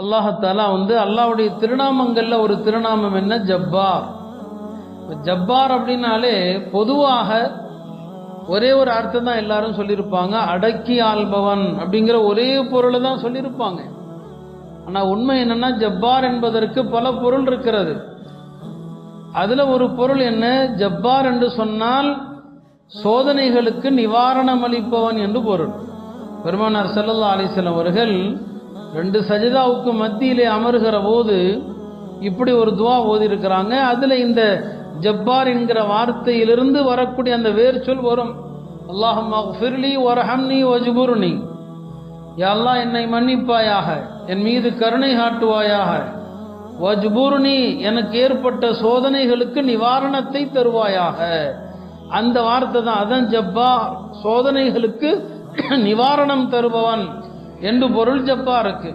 அல்லாஹாலா அல்லாஹ்வுடைய திருநாமங்கள்ல ஒரு திருநாமம் என்ன? ஜப்பார். ஜப்பார் அப்படின்னாலே பொதுவாக ஒரே ஒரு அர்த்தம் தான் எல்லாரும் சொல்லியிருப்பாங்க, அடக்கி ஆள்பவன் அப்படிங்கிற ஒரே பொருளை தான் சொல்லியிருப்பாங்க. ஆனா உண்மை என்னன்னா, ஜப்பார் என்பதற்கு பல பொருள் இருக்கிறது. அதுல ஒரு பொருள் என்ன? ஜப்பார் என்று சொன்னால் சோதனைகளுக்கு நிவாரணம் அளிப்பவன் என்று பொருள். பெருமானார் ஸல்லல்லாஹு அலைஹி வஸல்லம் அவர்கள் 2 சஜிதாவுக்கு மத்தியிலே அமர்கிற போது இப்படி ஒரு துவா ஓதி இருக்கிறாங்க. அதுல இந்த ஜப்பார் என்கிற வார்த்தையிலிருந்து வரக்கூடிய அந்த வேர் சொல் வரும். அல்லாஹும்ம ஃபிர்லி வர்ஹம்னி வஜ்புர்னி, யா அல்லாஹ் என்னை மன்னிப்பாயாக, என் மீது கருணை காட்டுவாயாக, வஜ்புர்னி எனக்கு ஏற்பட்ட சோதனைகளுக்கு நிவாரணத்தை தருவாயாக. அந்த வார்த்தை தான், அதான் ஜப்பார், சோதனைகளுக்கு நிவாரணம் தருபவன் என்று பொருள் ஜப்பாருக்கு.